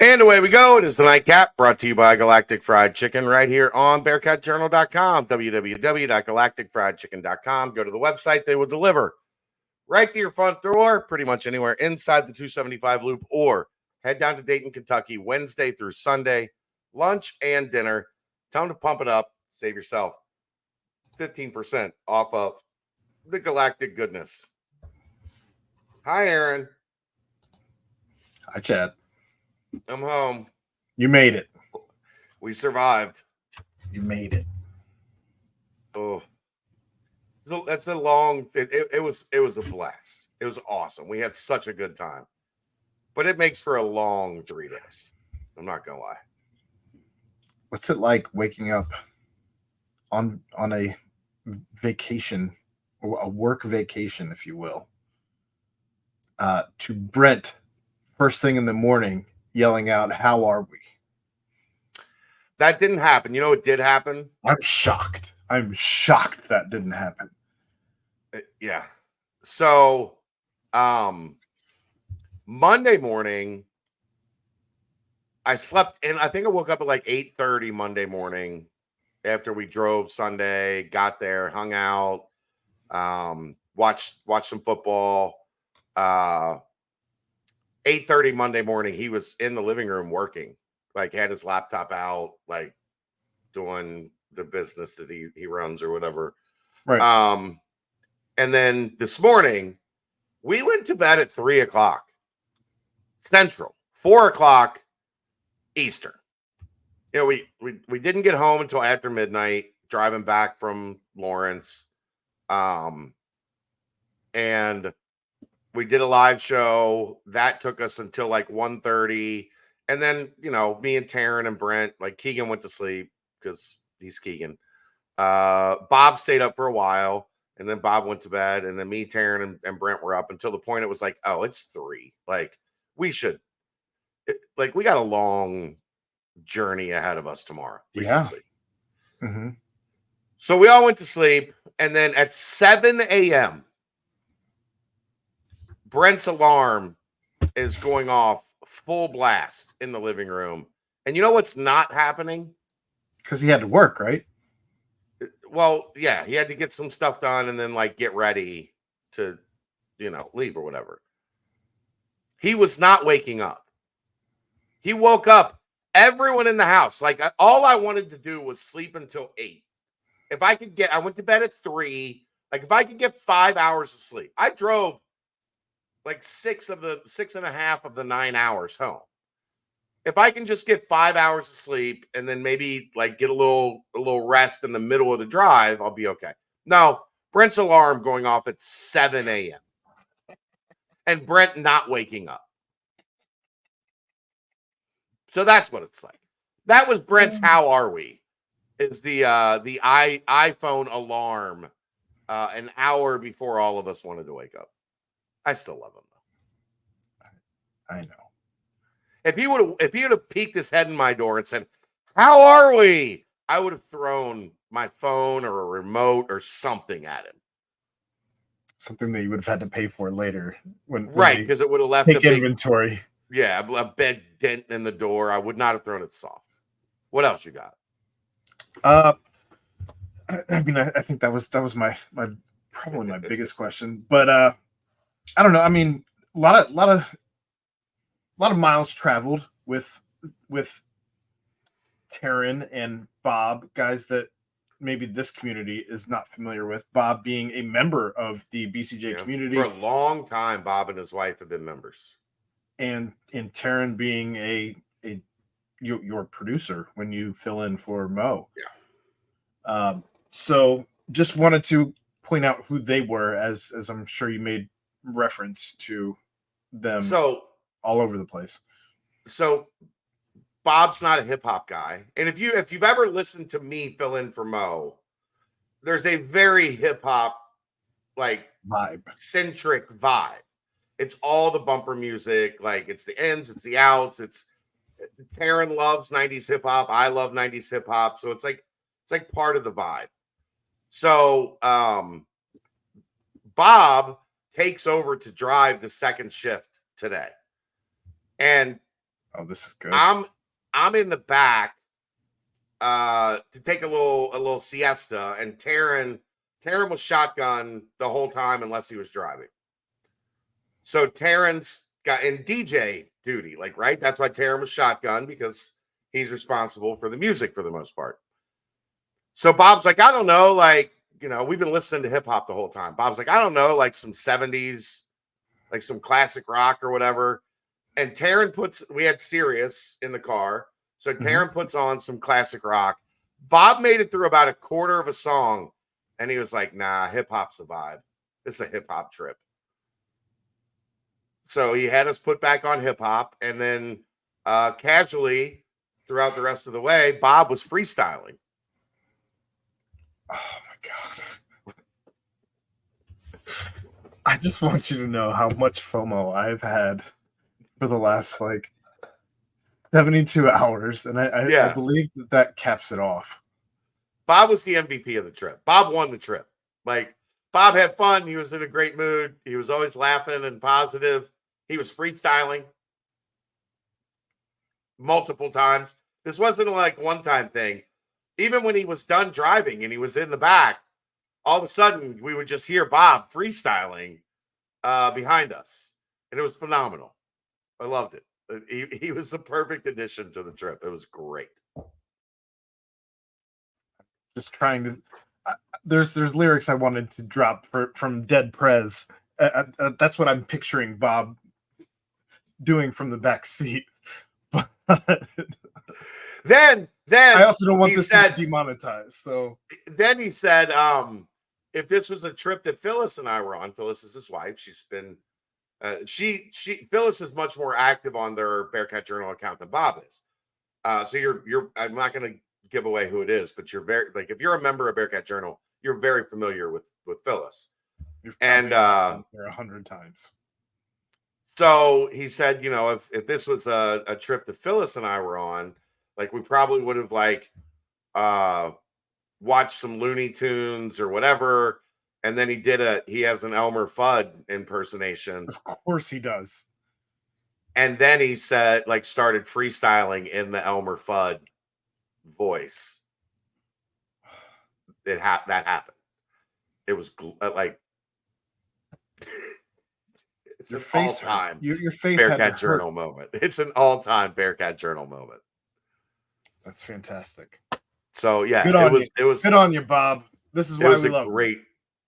And away we go. It is the Nightcap, brought to you by Galactic Fried Chicken, right here on BearcatJournal.com, www.galacticfriedchicken.com. Go to the website. They will deliver right to your front door, pretty much anywhere inside the 275 loop, or head down to Dayton, Kentucky, Wednesday through Sunday, lunch and dinner. Tell them to pump it up. Save yourself 15% off of the Galactic goodness. Hi, Aaron. Hi, Chad. I'm home. You made it. We survived. You made it. Oh, that's a long. It was a blast. It was awesome. We had such a good time, but it makes for a long 3 days. I'm not gonna lie. What's it like waking up on a vacation, or a work vacation, if you will, to Brent first thing in the morning, yelling out, "How are we?" That didn't happen. You know what did happen? I'm shocked. I'm shocked that didn't happen. Yeah. So, Monday morning, I slept in. I think I woke up at like 8:30 Monday morning after we drove Sunday, got there, hung out, watched some football. 8:30 Monday morning, he was in the living room working, like had his laptop out, like doing the business that he runs or whatever. Right. And then this morning, we went to bed at 3:00 Central, 4:00 Eastern. You know, we didn't get home until after midnight, driving back from Lawrence. And we did a live show that took us until like 1:30. And then, you know, me and Taryn and Brent, like Keegan went to sleep because he's Keegan. Bob stayed up for a while, and then Bob went to bed, and then me, Taryn, and Brent were up until the point it was like, oh, it's 3. Like, we should, we got a long journey ahead of us tomorrow. We should sleep. Mm-hmm. So we all went to sleep, and then at 7 a.m., Brent's alarm is going off full blast in the living room. And you know what's not happening? Because he had to work, right? Well, yeah, he had to get some stuff done and then like get ready to, you know, leave or whatever. He was not waking up. He woke up. Everyone in the house, like all I wanted to do was sleep until 8. If I could I went to bed at 3. Like if I could get 5 hours of sleep, I drove like 6.5 of the 9 hours home. If I can just get 5 hours of sleep and then maybe like get a little rest in the middle of the drive, I'll be okay. No, Brent's alarm going off at 7 a.m. and Brent not waking up. So that's what it's like. That was Brent's "How are we?" Is the iPhone alarm an hour before all of us wanted to wake up. I still love him though. I know. If he would have peeked his head in my door and said, "How are we?" I would have thrown my phone or a remote or something at him. Something that you would have had to pay for later when right, because it would have left a big inventory. Yeah, a big dent in the door. I would not have thrown it soft. What else you got? I mean, I think that was my probably my biggest question, but I don't know. I mean, a lot of miles traveled with Taryn and Bob, guys that maybe this community is not familiar with. Bob being a member of the BCJ community for a long time. Bob and his wife have been members, and Taryn being your producer when you fill in for Mo. Yeah. So just wanted to point out who they were, as I'm sure you made reference to them. So all over the place. So Bob's not a hip hop guy, and if you've ever listened to me fill in for Mo, there's a very hip hop like vibe centric vibe. It's all the bumper music, like it's the ins, it's the outs. It's Taryn loves 90s hip hop. I love 90s hip hop, so it's like part of the vibe. So Bob takes over to drive the second shift today. And Oh, this is good. I'm in the back to take a little siesta, and Taryn was shotgun the whole time unless he was driving. So Taryn's got in DJ duty, like, right? That's why Taryn was shotgun, because he's responsible for the music for the most part. So Bob's like, I don't know, like, we've been listening to hip hop the whole time. Bob's like, I don't know, like some 70s, like some classic rock or whatever. And Taryn we had Sirius in the car. So Taryn puts on some classic rock. Bob made it through about a quarter of a song, and he was like, nah, hip hop's the vibe. This is a hip hop trip. So he had us put back on hip hop, and then casually throughout the rest of the way, Bob was freestyling. Oh my God. I just want you to know how much FOMO I've had for the last 72 hours. And I believe that caps it off. Bob was the MVP of the trip. Bob won the trip. Like, Bob had fun. He was in a great mood. He was always laughing and positive. He was freestyling multiple times. This wasn't like one-time thing. Even when he was done driving and he was in the back, all of a sudden we would just hear Bob freestyling behind us. And it was phenomenal. I loved it. He was the perfect addition to the trip. It was great. Just trying to there's lyrics I wanted to drop from Dead Prez. That's what I'm picturing Bob doing from the back seat. But then I also don't want this to be demonetized. So then he said, if this was a trip that Phyllis and I were on, Phyllis is his wife. She's been Phyllis is much more active on their Bearcat Journal account than Bob is. So you're I'm not going to give away who it is, but you're very, like, if you're a member of Bearcat Journal, you're very familiar with Phyllis. And there 100 times. So he said, if this was a trip that Phyllis and I were on, like, we probably would have watched some Looney Tunes or whatever. And then he has an Elmer Fudd impersonation. Of course he does. And then he said, started freestyling in the Elmer Fudd voice. That happened. It was it's an all-time your face Bearcat Journal moment. It's an all-time Bearcat Journal moment. That's fantastic. So yeah, it was good on you, Bob. This is why we love it.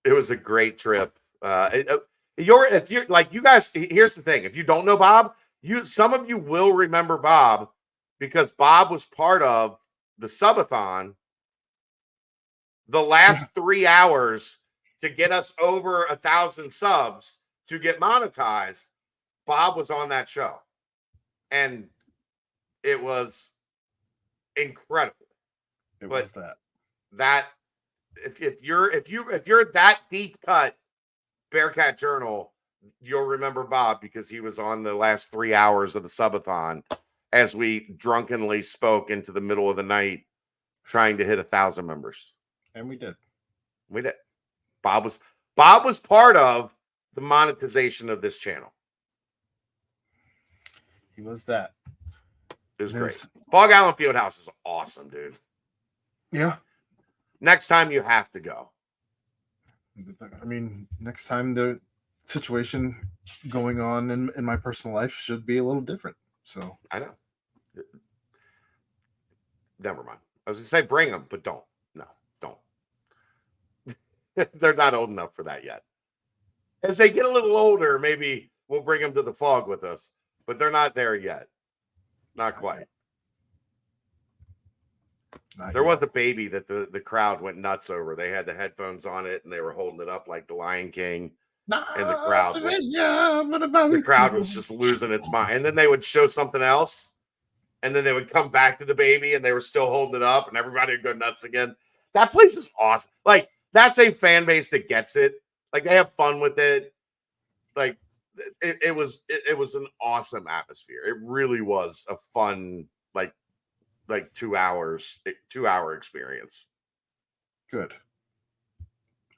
It was a great trip. If you're like, you guys, here's the thing: if you don't know Bob, some of you will remember Bob, because Bob was part of the subathon the last 3 hours to get us over 1,000 subs to get monetized. Bob was on that show, and it was incredible. Was that if you're that deep cut Bearcat Journal, you'll remember Bob, because he was on the last 3 hours of the subathon as we drunkenly spoke into the middle of the night trying to hit 1,000 members. And we did. Bob was part of the monetization of this channel. He was that. It was great. Bog Island Fieldhouse is awesome, dude. Yeah. Next time you have to go. I mean, next time the situation going on in my personal life should be a little different. So I know. Never mind. I was going to say bring them, but don't. No, don't. They're not old enough for that yet. As they get a little older, maybe we'll bring them to the fog with us, but they're not there yet. Not quite. There was a baby that the crowd went nuts over. They had the headphones on it, and they were holding it up like the Lion King. And the crowd was just losing its mind. And then they would show something else, and then they would come back to the baby, and they were still holding it up, and everybody would go nuts again. That place is awesome. Like, that's a fan base that gets it. Like, they have fun with it. Like, it was an awesome atmosphere. It really was a fun, like 2 hours, 2-hour experience. Good.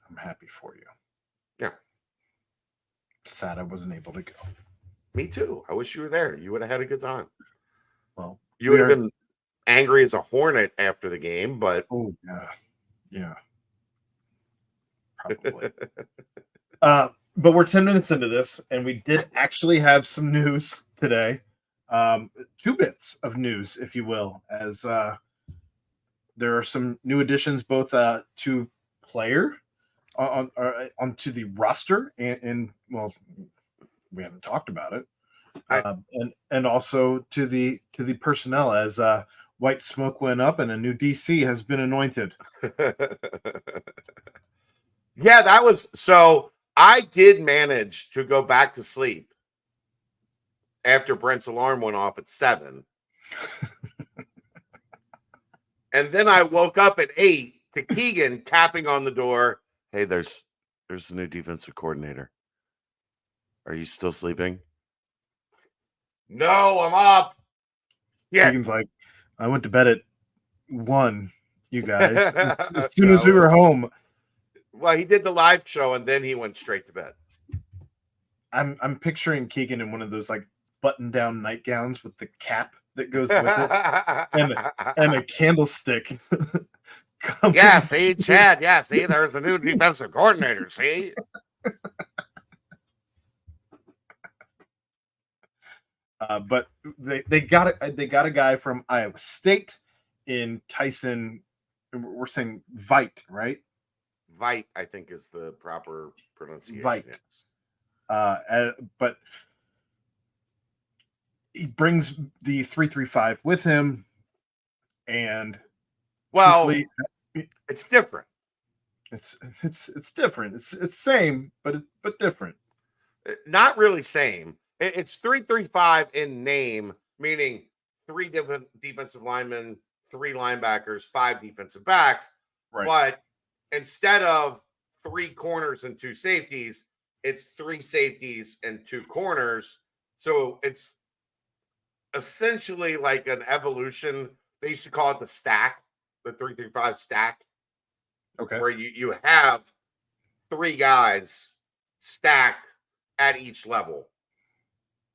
I'm happy for you. Yeah. Sad I wasn't able to go. Me too. I wish you were there. You would have had a good time. Well, You would have been angry as a hornet after the game, but oh yeah, probably. But we're 10 minutes into this, and we did actually have some news today. 2 bits of news, if you will, as there are some new additions both to player onto the roster, and well, we haven't talked about it, and also to the personnel as white smoke went up and a new DC has been anointed. yeah, that was so. I did manage to go back to sleep after Brent's alarm went off at 7. And then I woke up at 8 to Keegan tapping on the door. Hey, there's a new defensive coordinator. Are you still sleeping? No, I'm up. Yeah. Keegan's like, I went to bed at 1, you guys. As soon as we were home. Well, he did the live show and then he went straight to bed. I'm picturing Keegan in one of those like button-down nightgowns with the cap that goes with it, and a candlestick. Yeah, see, Chad. Yeah, see, there's a new defensive coordinator. See. But they got a guy from Iowa State in Tyson. We're saying Veit, right? Veit, I think, is the proper pronunciation. Veit. Yes. But he brings the 3-3-5 with him, and well, it's different. It's different. It's same, but different. Not really same. It's 3-3-5 in name, meaning 3 different defensive linemen, 3 linebackers, 5 defensive backs. Right. But instead of 3 corners and 2 safeties, it's 3 safeties and 2 corners. So it's essentially like an evolution. They used to call it the stack, the 3-3-5 stack. Okay. Where you have 3 guys stacked at each level.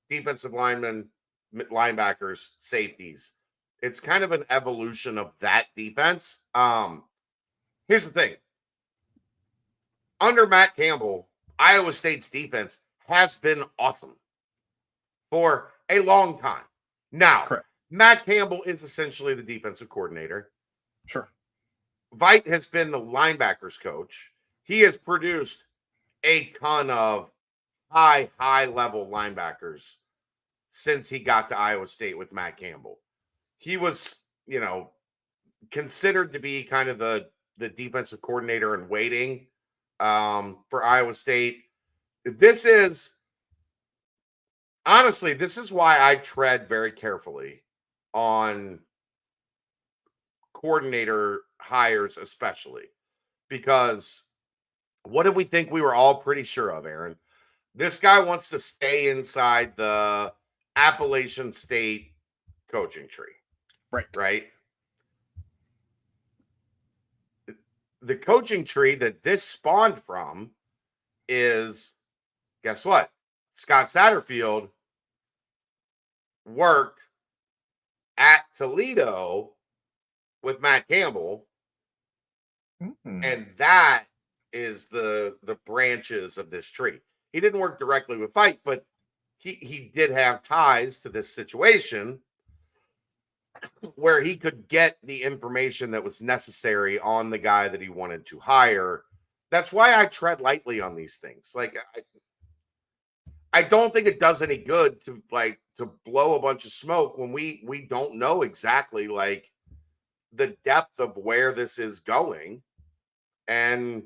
Defensive linemen, linebackers, safeties. It's kind of an evolution of that defense. Here's the thing. Under Matt Campbell, Iowa State's defense has been awesome for a long time. Now, correct. Matt Campbell is essentially the defensive coordinator. Sure. Veit has been the linebackers coach. He has produced a ton of high level linebackers since he got to Iowa State with Matt Campbell. He was, considered to be kind of the defensive coordinator in waiting for Iowa State. This is why I tread very carefully on coordinator hires, especially because what did we think we were all pretty sure of, Aaron? This guy wants to stay inside the Appalachian State coaching tree. Right. The coaching tree that this spawned from is, guess what? Scott Satterfield worked at Toledo with Matt Campbell. Mm-hmm. And that is the branches of this tree. He didn't work directly with Veit, but he did have ties to this situation where he could get the information that was necessary on the guy that he wanted to hire. That's why I tread lightly on these things. Like, I don't think it does any good to blow a bunch of smoke when we don't know exactly like the depth of where this is going. And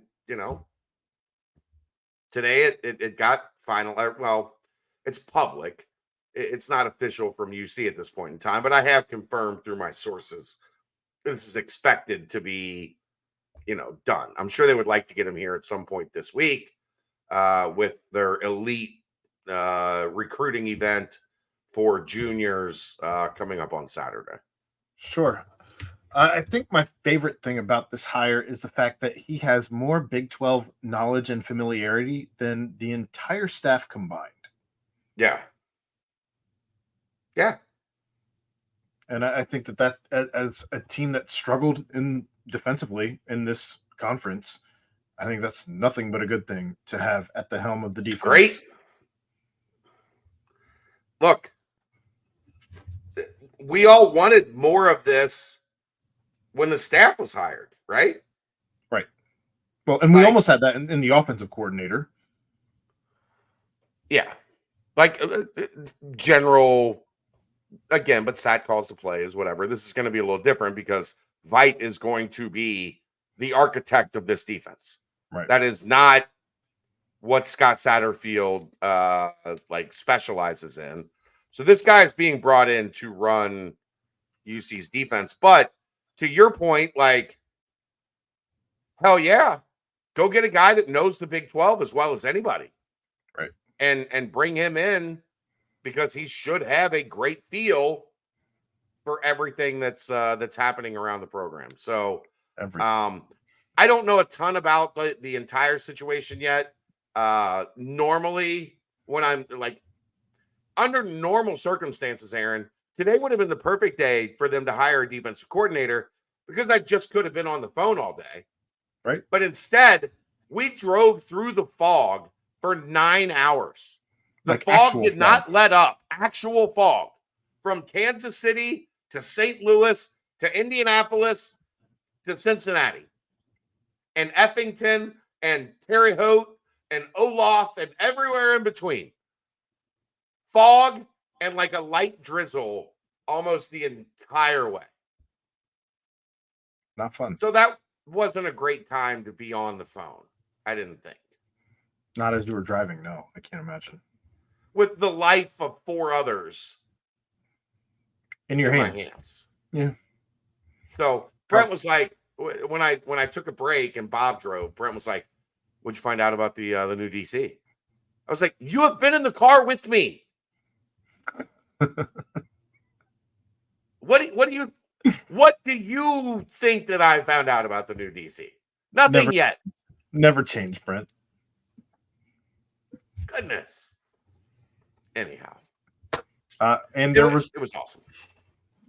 today it got final. Well, it's public. It's not official from UC at this point in time, but I have confirmed through my sources this is expected to be, done. I'm sure they would like to get him here at some point this week with their elite recruiting event for juniors coming up on Saturday. Sure. I think my favorite thing about this hire is the fact that he has more Big 12 knowledge and familiarity than the entire staff combined. Yeah. And I think that as a team that struggled in defensively in this conference, I think that's nothing but a good thing to have at the helm of the defense. Great. Look, we all wanted more of this when the staff was hired, right? Right. Well, and we almost had that in the offensive coordinator. Yeah. Like general, again, but Sat calls the plays, whatever. This is going to be a little different because Veit is going to be the architect of this defense. Right. That is not what Scott Satterfield like specializes in. So this guy is being brought in to run UC's defense. But to your point, like, hell yeah, go get a guy that knows the Big 12 as well as anybody. Right. And bring him in because he should have a great feel for everything that's happening around the program. So I don't know a ton about the entire situation yet. Normally when I'm like under normal circumstances, Aaron, today would have been the perfect day for them to hire a defensive coordinator because I just could have been on the phone all day. Right. But instead, we drove through the fog for 9 hours. The fog did not let up. Actual fog from Kansas City to St. Louis to Indianapolis to Cincinnati and Effington and Terre Haute and Olaf and everywhere in between. Fog and like a light drizzle almost the entire way. Not fun. So that wasn't a great time to be on the phone, I didn't think. Not as you were driving, no. I can't imagine. With the life of 4 others in your hands. Yeah. So Brent was like, when I took a break and Bob drove, Brent was like, "What'd you find out about the new DC?" I was like, "You have been in the car with me. What do you think that I found out about the new DC? Nothing yet. Never changed, Brent. Goodness. Anyhow. And it was awesome.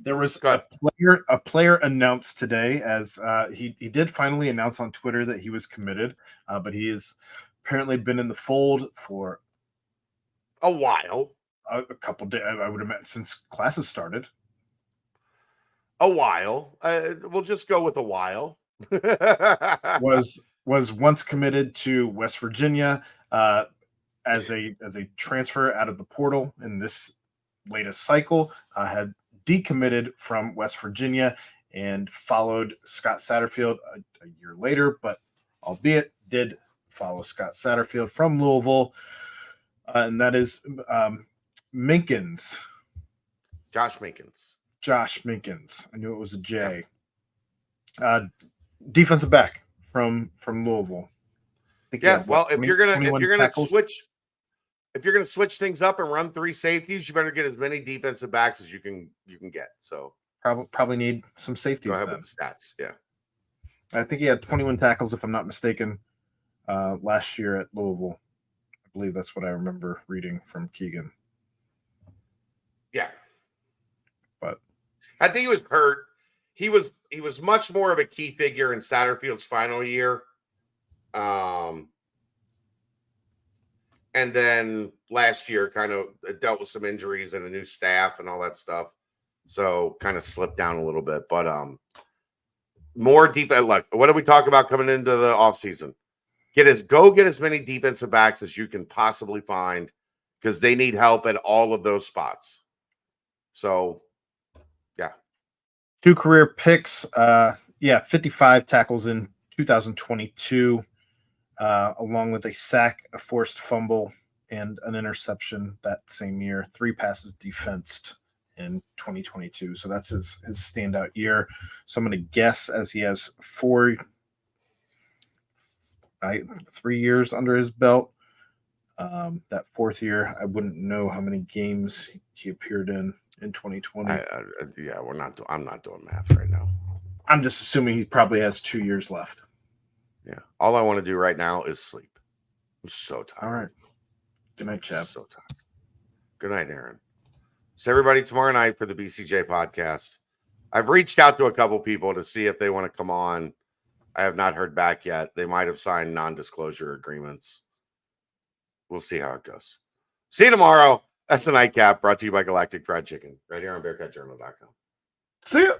There was a player announced today as he did finally announce on Twitter that he was committed, but he has apparently been in the fold for a while. A couple days, I would imagine, since classes started. A while. We'll just go with a while. was once committed to West Virginia as a transfer out of the portal in this latest cycle. Had decommitted from West Virginia and followed Scott Satterfield a year later, but albeit did follow Scott Satterfield from Louisville, and that is Minkins. Josh Minkins. I knew it was a J. Defensive back from Louisville. Yeah, well, if you're gonna switch things up and run 3 safeties, you better get as many defensive backs as you can get. So probably need some safeties. Go ahead with the stats. Yeah, I think he had 21 tackles, if I'm not mistaken, last year at Louisville. I believe that's what I remember reading from Keegan. Yeah, but I think he was hurt. He was much more of a key figure in Satterfield's final year. And then last year kind of dealt with some injuries and a new staff and all that stuff. So kind of slipped down a little bit. But more defense. Look, what did we talk about coming into the offseason? Go get as many defensive backs as you can possibly find because they need help at all of those spots. So, yeah. 2 career picks. 55 tackles in 2022. Along with a sack, a forced fumble, and an interception that same year. 3 passes defensed in 2022. So that's his standout year. So I'm going to guess, as he has 3 years under his belt. That 4th year, I wouldn't know how many games he appeared in 2020. I'm not doing math right now. I'm just assuming he probably has 2 years left. Yeah. All I want to do right now is sleep. I'm so tired. All right. Good night, Chad. So tired. Good night, Aaron. So everybody, tomorrow night for the BCJ podcast. I've reached out to a couple people to see if they want to come on. I have not heard back yet. They might have signed non-disclosure agreements. We'll see how it goes. See you tomorrow. That's the Nightcap, brought to you by Galactic Fried Chicken, right here on BearcatJournal.com. See ya.